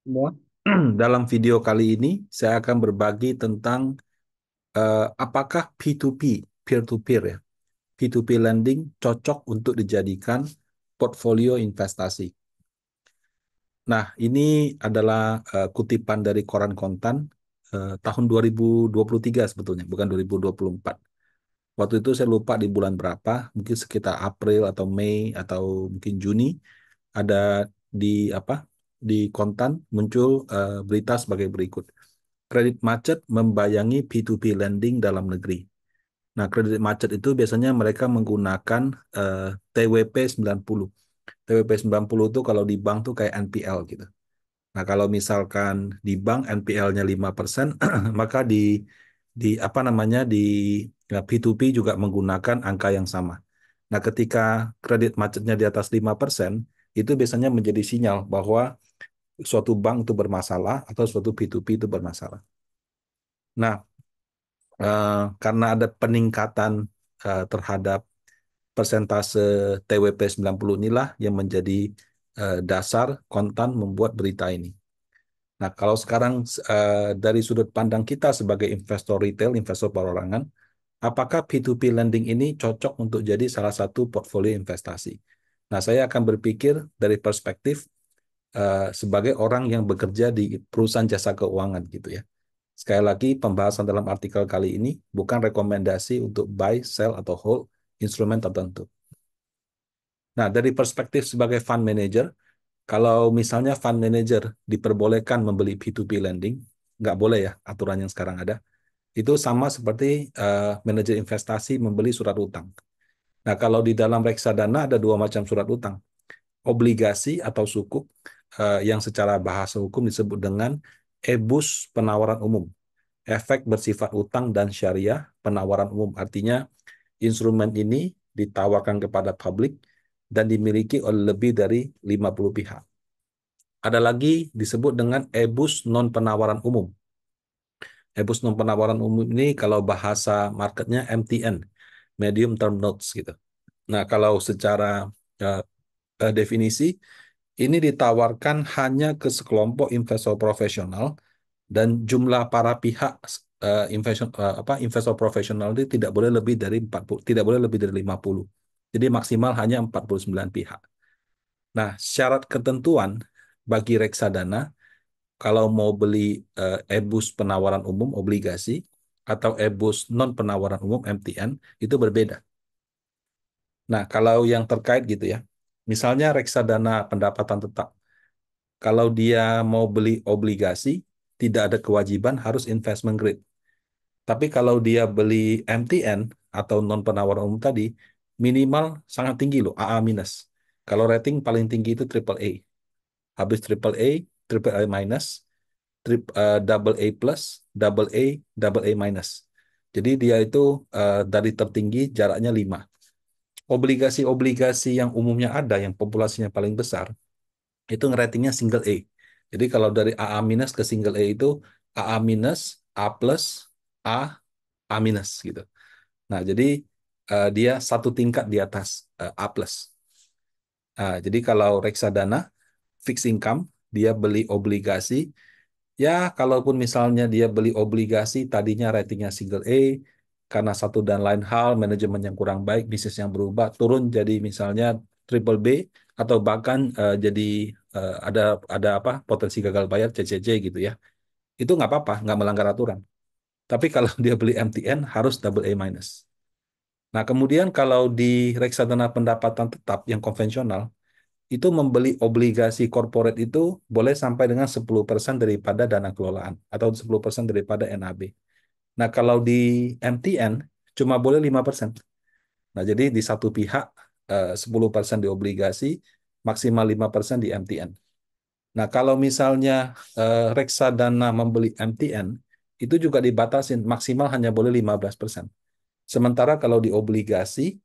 Semua. Dalam video kali ini, saya akan berbagi tentang apakah P2P, peer-to-peer ya, P2P lending cocok untuk dijadikan portfolio investasi. Nah, ini adalah kutipan dari Koran Kontan tahun 2023 sebetulnya, bukan 2024. Waktu itu saya lupa di bulan berapa, mungkin sekitar April atau Mei atau mungkin Juni, ada di apa di Kontan muncul berita sebagai berikut. Kredit macet membayangi P2P lending dalam negeri. Nah, kredit macet itu biasanya mereka menggunakan TWP 90. TWP 90 itu kalau di bank tuh kayak NPL gitu. Nah, kalau misalkan di bank NPL-nya 5%, maka di apa namanya di P2P juga menggunakan angka yang sama. Nah, ketika kredit macetnya di atas 5%, itu biasanya menjadi sinyal bahwa suatu bank itu bermasalah atau suatu P2P itu bermasalah. Nah, karena ada peningkatan terhadap persentase TWP 90 inilah yang menjadi dasar Kontan membuat berita ini. Nah, kalau sekarang dari sudut pandang kita sebagai investor retail, investor perorangan, apakah P2P lending ini cocok untuk jadi salah satu portfolio investasi? Nah, saya akan berpikir dari perspektif sebagai orang yang bekerja di perusahaan jasa keuangan gitu ya. Sekali lagi, pembahasan dalam artikel kali ini bukan rekomendasi untuk buy, sell, atau hold instrumen tertentu. Nah, dari perspektif sebagai fund manager, kalau misalnya fund manager diperbolehkan membeli P2P lending, nggak boleh ya aturan yang sekarang ada, itu sama seperti manajer investasi membeli surat utang. Nah, kalau di dalam reksadana ada dua macam surat utang, obligasi atau sukuk, yang secara bahasa hukum disebut dengan EBUS penawaran umum. Efek bersifat utang dan syariah penawaran umum. Artinya instrumen ini ditawarkan kepada publik dan dimiliki oleh lebih dari 50 pihak. Ada lagi disebut dengan EBUS non penawaran umum. EBUS non penawaran umum ini kalau bahasa marketnya MTN, medium term notes gitu. Nah, kalau secara uh, definisi, ini ditawarkan hanya ke sekelompok investor profesional dan jumlah para pihak investor profesional itu tidak boleh lebih dari 40, tidak boleh lebih dari 50. Jadi maksimal hanya 49 pihak. Nah, syarat ketentuan bagi reksadana kalau mau beli EBUS penawaran umum obligasi atau EBUS non penawaran umum MTN itu berbeda. Nah, kalau yang terkait gitu ya. Misalnya reksadana pendapatan tetap. Kalau dia mau beli obligasi, tidak ada kewajiban harus investment grade. Tapi kalau dia beli MTN atau non penawaran umum tadi, minimal sangat tinggi loh, AA minus. Kalau rating paling tinggi itu triple A. Habis triple A minus, double A plus, double A minus. Jadi dia itu dari tertinggi jaraknya 5. Obligasi-obligasi yang umumnya ada, yang populasinya paling besar, itu ngeratingnya single A. Jadi kalau dari AA minus ke single A itu AA minus, A plus, A, A minus gitu. Nah, jadi dia satu tingkat di atas A plus. Nah, jadi kalau reksadana fixed income, dia beli obligasi. Ya, kalaupun misalnya dia beli obligasi, tadinya ratingnya single A, karena satu dan lain hal, manajemen yang kurang baik, bisnis yang berubah, turun jadi misalnya triple B, atau bahkan jadi ada apa potensi gagal bayar CCC gitu ya. Itu nggak apa-apa, nggak melanggar aturan. Tapi kalau dia beli MTN harus double A minus. Nah, kemudian kalau di reksadana pendapatan tetap yang konvensional, itu membeli obligasi corporate itu boleh sampai dengan 10% daripada dana kelolaan atau 10% daripada NAB. Nah, kalau di MTN cuma boleh 5%. Nah, jadi di satu pihak 10% di obligasi, maksimal 5% di MTN. Nah, kalau misalnya reksadana membeli MTN, itu juga dibatasin maksimal hanya boleh 15%. Sementara kalau di obligasi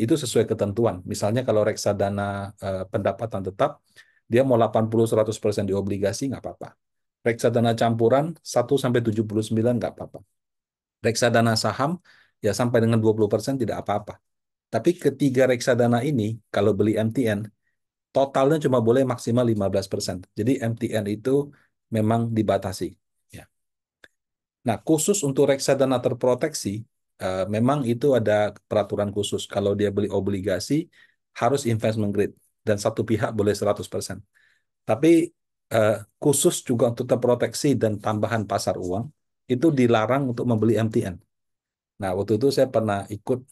itu sesuai ketentuan. Misalnya kalau reksadana pendapatan tetap, dia mau 80-100% di obligasi nggak apa-apa. Reksadana campuran 1 sampai 79 nggak apa-apa. Reksadana saham ya sampai dengan 20% tidak apa-apa. Tapi ketiga reksadana ini kalau beli MTN, totalnya cuma boleh maksimal 15%. Jadi MTN itu memang dibatasi. Ya. Nah, khusus untuk reksadana terproteksi, memang itu ada peraturan khusus. Kalau dia beli obligasi, harus investment grade. Dan satu pihak boleh 100%. Tapi eh, khusus juga untuk terproteksi dan tambahan pasar uang, itu dilarang untuk membeli MTN. Nah, waktu itu saya pernah ikut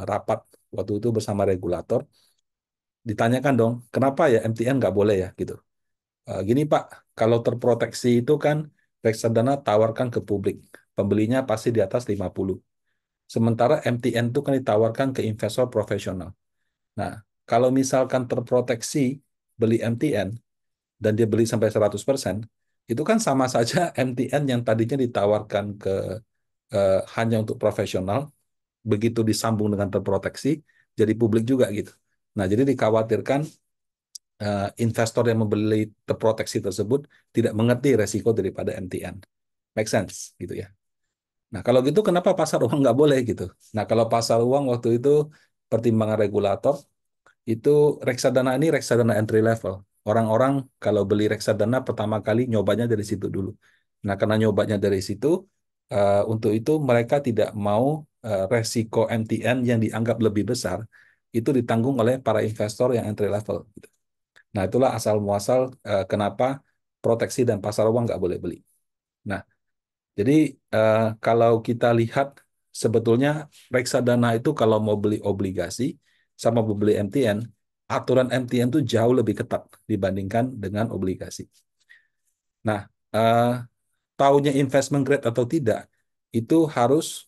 rapat waktu itu bersama regulator. Ditanyakan dong, kenapa ya MTN nggak boleh ya gitu. Gini Pak, kalau terproteksi itu kan reksadana tawarkan ke publik. Pembelinya pasti di atas 50. Sementara MTN itu kan ditawarkan ke investor profesional. Nah, kalau misalkan terproteksi beli MTN dan dia beli sampai 100%, itu kan sama saja MTN yang tadinya ditawarkan ke hanya untuk profesional, begitu disambung dengan terproteksi, jadi publik juga gitu. Nah, jadi dikhawatirkan investor yang membeli terproteksi tersebut tidak mengerti resiko daripada MTN. Make sense gitu ya. Nah, kalau gitu kenapa pasar uang nggak boleh gitu? Nah, kalau pasar uang waktu itu pertimbangan regulator itu reksadana ini reksadana entry level. Orang-orang kalau beli reksadana pertama kali nyobanya dari situ dulu. Nah, karena nyobanya dari situ, untuk itu mereka tidak mau resiko MTN yang dianggap lebih besar itu ditanggung oleh para investor yang entry level. Gitu. Nah, itulah asal muasal kenapa proteksi dan pasar uang nggak boleh beli. Nah, jadi kalau kita lihat sebetulnya reksadana itu kalau mau beli obligasi sama mau beli MTN, aturan MTN itu jauh lebih ketat dibandingkan dengan obligasi. Nah, eh, taunya investment grade atau tidak itu harus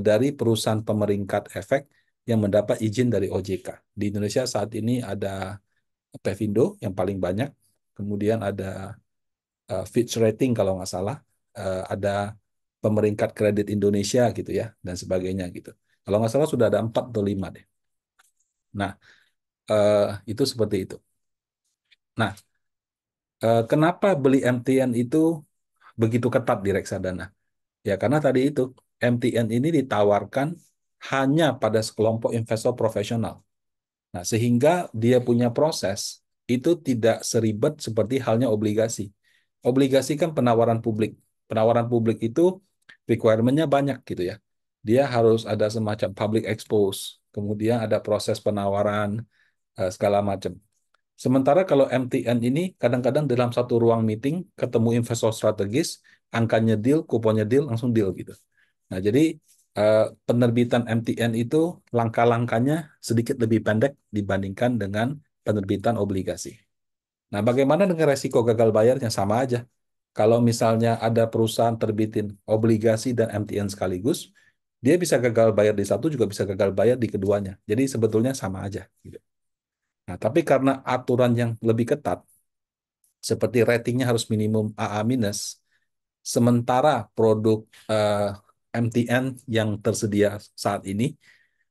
dari perusahaan pemeringkat efek yang mendapat izin dari OJK. Di Indonesia saat ini ada Pevindo yang paling banyak, kemudian ada Fitch Rating kalau nggak salah, ada pemeringkat kredit Indonesia gitu ya, dan sebagainya gitu. Kalau nggak salah sudah ada 4 atau 5 deh. Nah, itu seperti itu. Nah, kenapa beli MTN itu begitu ketat di reksadana? Ya karena tadi itu MTN ini ditawarkan hanya pada sekelompok investor profesional. Nah, sehingga dia punya proses itu tidak seribet seperti halnya obligasi. Obligasi kan penawaran publik. Penawaran publik itu requirement-nya banyak gitu ya. Dia harus ada semacam public expose, kemudian ada proses penawaran, segala macam. Sementara kalau MTN ini kadang-kadang dalam satu ruang meeting ketemu investor strategis, angkanya deal, kuponnya deal, langsung deal gitu. Nah, jadi penerbitan MTN itu langkah-langkahnya sedikit lebih pendek dibandingkan dengan penerbitan obligasi. Nah, bagaimana dengan resiko gagal bayarnya? Sama aja. Kalau misalnya ada perusahaan terbitin obligasi dan MTN sekaligus, dia bisa gagal bayar di satu, juga bisa gagal bayar di keduanya. Jadi sebetulnya sama aja. Gitu. Nah, tapi karena aturan yang lebih ketat, seperti ratingnya harus minimum AA minus, sementara produk MTN yang tersedia saat ini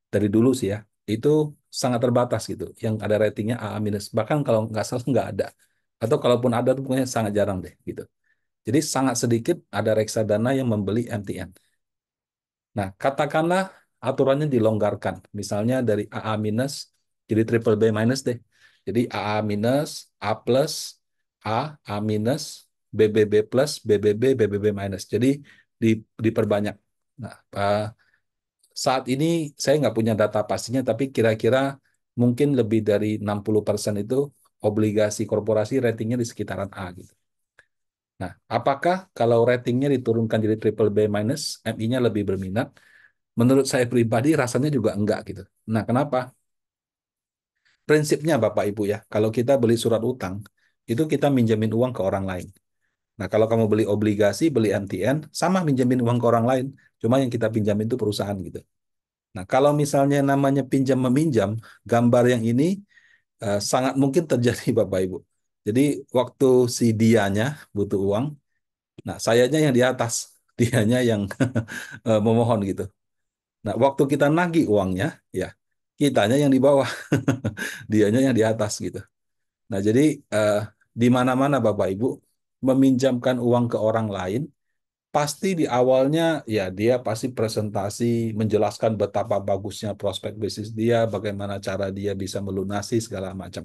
dari dulu sih ya itu sangat terbatas gitu, yang ada ratingnya AA minus. Bahkan kalau nggak salah nggak ada, atau kalaupun ada tuh pokoknya sangat jarang deh gitu. Jadi sangat sedikit ada reksadana yang membeli MTN. Nah, katakanlah aturannya dilonggarkan, misalnya dari AA minus jadi triple B minus deh. Jadi AA minus, A plus, A, A minus, BBB plus, BBB, BBB minus. Jadi diperbanyak. Nah, saat ini saya nggak punya data pastinya, tapi kira-kira mungkin lebih dari 60% itu obligasi korporasi ratingnya di sekitaran A gitu. Nah, apakah kalau ratingnya diturunkan jadi triple B minus, MI-nya lebih berminat? Menurut saya pribadi rasanya juga enggak gitu. Nah, kenapa? Prinsipnya Bapak Ibu ya, kalau kita beli surat utang, itu kita minjemin uang ke orang lain. Nah, kalau kamu beli obligasi, beli MTN, sama minjemin uang ke orang lain. Cuma yang kita pinjamin itu perusahaan gitu. Nah, kalau misalnya namanya pinjam meminjam, gambar yang ini sangat mungkin terjadi Bapak Ibu. Jadi waktu si dianya butuh uang, nah sayanya yang di atas, dianya yang memohon gitu. Nah, waktu kita nagih uangnya, ya kitanya yang di bawah, dianya yang di atas gitu. Nah, jadi eh, di mana-mana Bapak Ibu meminjamkan uang ke orang lain, pasti di awalnya ya dia pasti presentasi menjelaskan betapa bagusnya prospek bisnis dia, bagaimana cara dia bisa melunasi segala macam.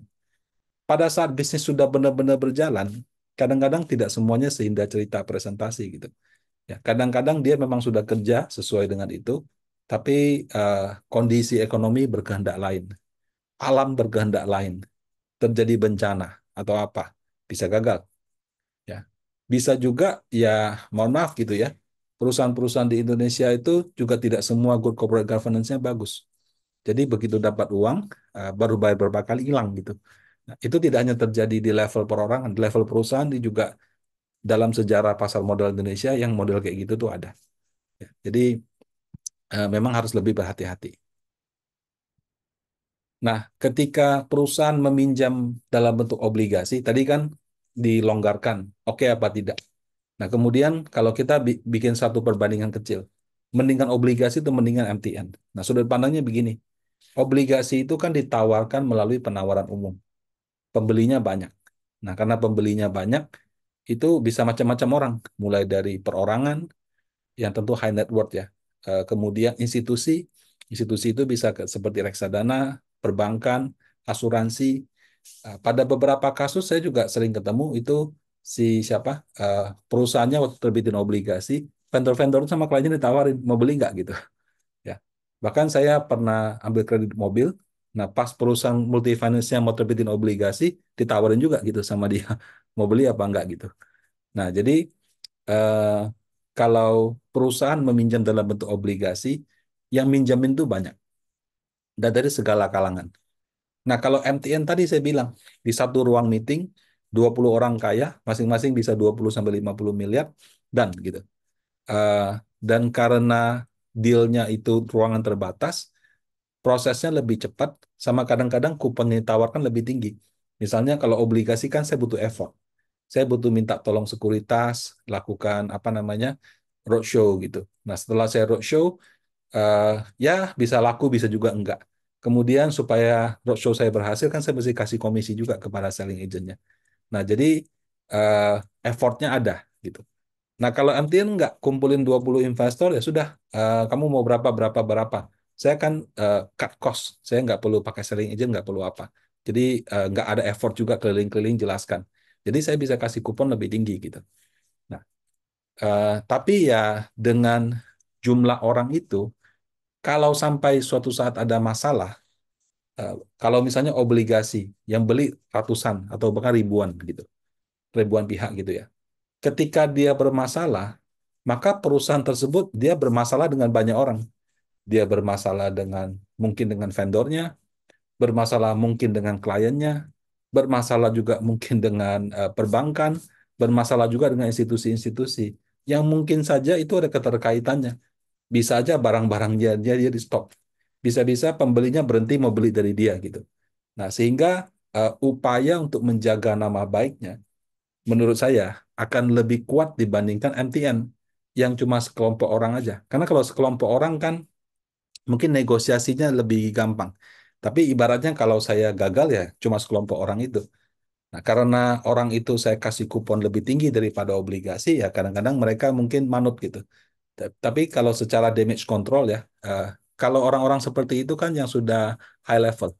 pada saat bisnis sudah benar-benar berjalan, kadang-kadang tidak semuanya seindah cerita presentasi gitu. Ya, kadang-kadang dia memang sudah kerja sesuai dengan itu, tapi eh, kondisi ekonomi berkehendak lain, alam berkehendak lain, terjadi bencana atau apa, bisa gagal. Ya, bisa juga ya, mohon maaf gitu ya, perusahaan-perusahaan di Indonesia itu juga tidak semua good corporate governance-nya bagus. Jadi begitu dapat uang, baru bayar berapa kali hilang gitu. Nah, itu tidak hanya terjadi di level perorangan, di level perusahaan ini juga dalam sejarah pasar modal Indonesia yang model kayak gitu tuh ada. Ya, jadi memang harus lebih berhati-hati. Nah, ketika perusahaan meminjam dalam bentuk obligasi, tadi kan dilonggarkan, oke apa tidak? Nah, kemudian kalau kita bikin satu perbandingan kecil, mendingan obligasi itu mendingan MTN. Nah, sudut pandangnya begini, obligasi itu kan ditawarkan melalui penawaran umum, pembelinya banyak. Nah, karena pembelinya banyak, itu bisa macam-macam orang, mulai dari perorangan, yang tentu high net worth ya. Kemudian institusi, institusi itu bisa seperti reksadana, perbankan, asuransi. Pada beberapa kasus saya juga sering ketemu itu si siapa perusahaannya waktu terbitin obligasi, vendor-vendor sama kliennya ditawarin mau beli nggak gitu ya. Bahkan saya pernah ambil kredit mobil. Nah, pas perusahaan multifinance-nya mau terbitin obligasi, ditawarin juga gitu sama dia, mau beli apa enggak gitu. Nah, jadi eh, kalau perusahaan meminjam dalam bentuk obligasi, yang minjamin itu banyak dan dari segala kalangan. Nah, kalau MTN tadi saya bilang di satu ruang meeting 20 orang kaya, masing-masing bisa 20 sampai 50 miliar dan gitu. Eh, dan karena dealnya itu ruangan terbatas, prosesnya lebih cepat sama kadang-kadang kupon yang ditawarkan lebih tinggi. Misalnya kalau obligasi kan saya butuh effort. Saya butuh minta tolong sekuritas, lakukan apa namanya roadshow gitu. Nah, setelah saya roadshow, eh, ya bisa laku, bisa juga enggak. Kemudian supaya roadshow saya berhasil, kan saya mesti kasih komisi juga kepada selling agentnya. Nah, jadi eh, effortnya ada gitu. Nah, kalau MTN enggak kumpulin 20 investor, ya sudah, kamu mau berapa, berapa, berapa. Saya kan cut cost. Saya nggak perlu pakai selling agent, nggak perlu apa. Jadi nggak ada effort juga keliling-keliling jelaskan. Jadi saya bisa kasih kupon lebih tinggi gitu. Nah, tapi ya dengan jumlah orang itu, kalau sampai suatu saat ada masalah, eh, kalau misalnya obligasi yang beli ratusan atau bahkan ribuan gitu, ribuan pihak gitu ya. Ketika dia bermasalah, maka perusahaan tersebut dia bermasalah dengan banyak orang. Dia bermasalah dengan mungkin dengan vendornya, bermasalah mungkin dengan kliennya, bermasalah juga mungkin dengan perbankan, bermasalah juga dengan institusi-institusi yang mungkin saja itu ada keterkaitannya. Bisa aja barang-barang dia di stop. Bisa-bisa pembelinya berhenti mau beli dari dia gitu. Nah, sehingga upaya untuk menjaga nama baiknya menurut saya akan lebih kuat dibandingkan MTN yang cuma sekelompok orang aja. Karena kalau sekelompok orang kan mungkin negosiasinya lebih gampang. Tapi ibaratnya kalau saya gagal ya cuma sekelompok orang itu. Nah, karena orang itu saya kasih kupon lebih tinggi daripada obligasi, ya kadang-kadang mereka mungkin manut gitu. Tapi kalau secara damage control ya, kalau orang-orang seperti itu kan yang sudah high level,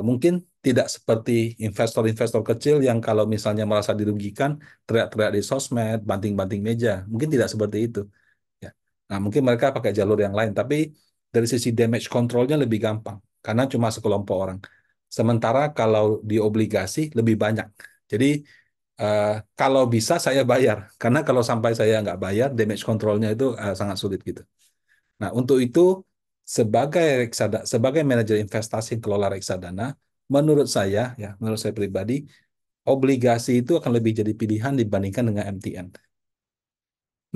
mungkin tidak seperti investor-investor kecil yang kalau misalnya merasa dirugikan, teriak-teriak di sosmed, banting-banting meja. Mungkin tidak seperti itu. Ya. Nah, mungkin mereka pakai jalur yang lain, tapi dari sisi damage controlnya lebih gampang, karena cuma sekelompok orang. Sementara kalau di obligasi lebih banyak. Jadi eh, kalau bisa saya bayar, karena kalau sampai saya nggak bayar, damage controlnya itu sangat sulit gitu. Nah, untuk itu sebagai manajer investasi yang kelola reksadana, menurut saya ya, menurut saya pribadi, obligasi itu akan lebih jadi pilihan dibandingkan dengan MTN.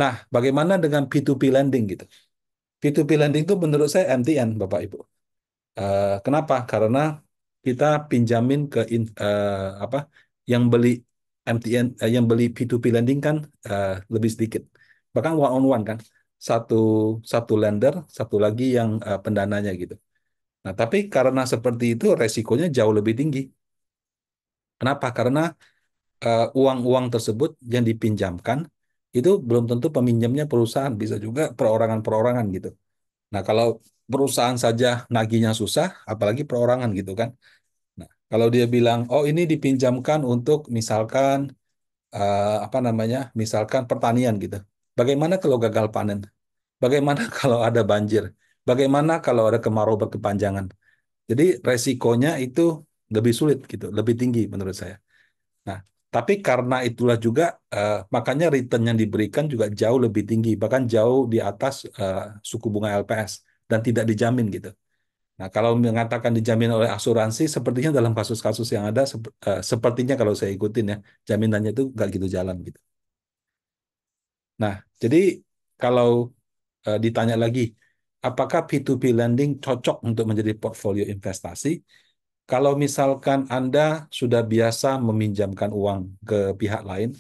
Nah, bagaimana dengan P2P lending gitu? P2P lending itu menurut saya MTN, Bapak Ibu. Kenapa? Karena kita pinjamin ke apa yang beli MTN, yang beli P2P lending kan lebih sedikit. Bahkan one on one kan, satu satu lender, satu lagi yang pendananya gitu. Nah, tapi karena seperti itu resikonya jauh lebih tinggi. Kenapa? Karena uang-uang tersebut yang dipinjamkan itu belum tentu peminjamnya perusahaan, bisa juga perorangan-perorangan gitu. Nah, kalau perusahaan saja nagihnya susah, apalagi perorangan gitu kan. Nah, Kalau dia bilang, oh ini dipinjamkan untuk misalkan apa namanya, misalkan pertanian gitu. Bagaimana kalau gagal panen? Bagaimana kalau ada banjir? Bagaimana kalau ada kemarau berkepanjangan? Jadi resikonya itu lebih sulit gitu, lebih tinggi menurut saya. Nah, tapi karena itulah juga makanya return yang diberikan juga jauh lebih tinggi, bahkan jauh di atas suku bunga LPS dan tidak dijamin gitu. Nah, kalau mengatakan dijamin oleh asuransi, sepertinya dalam kasus-kasus yang ada, sepertinya kalau saya ikutin ya, jaminannya itu nggak gitu jalan gitu. Nah, jadi kalau ditanya lagi, apakah P2P lending cocok untuk menjadi portfolio investasi? Kalau misalkan Anda sudah biasa meminjamkan uang ke pihak lain,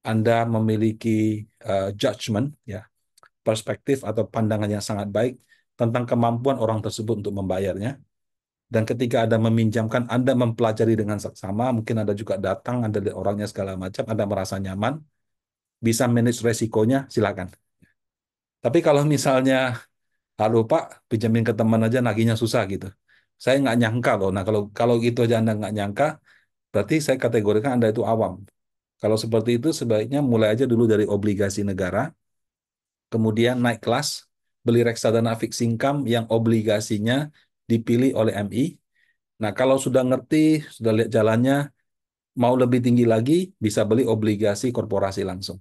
Anda memiliki judgment, ya, perspektif atau pandangan yang sangat baik tentang kemampuan orang tersebut untuk membayarnya. Dan ketika Anda meminjamkan, Anda mempelajari dengan seksama, mungkin Anda juga datang, Anda lihat orangnya segala macam, Anda merasa nyaman, bisa manage resikonya, silakan. Tapi kalau misalnya, halo Pak, pinjamin ke teman aja nagihnya susah gitu. Saya nggak nyangka loh. Nah, kalau kalau gitu aja Anda nggak nyangka, berarti saya kategorikan Anda itu awam. Kalau seperti itu, sebaiknya mulai aja dulu dari obligasi negara, kemudian naik kelas, beli reksadana fixed income yang obligasinya dipilih oleh MI. Nah, kalau sudah ngerti, sudah lihat jalannya, mau lebih tinggi lagi, bisa beli obligasi korporasi langsung.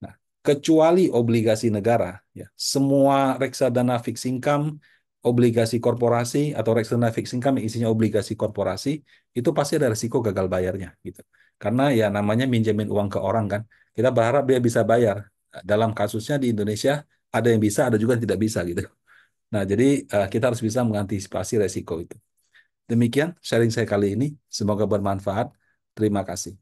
Nah, kecuali obligasi negara, ya, semua reksadana fixed income, obligasi korporasi atau reksadana fixed income yang isinya obligasi korporasi, itu pasti ada risiko gagal bayarnya, gitu. Karena ya namanya minjemin uang ke orang kan, kita berharap dia bisa bayar. Dalam kasusnya di Indonesia, ada yang bisa, ada juga yang tidak bisa, gitu. Nah, jadi kita harus bisa mengantisipasi resiko itu. Demikian sharing saya kali ini. Semoga bermanfaat. Terima kasih.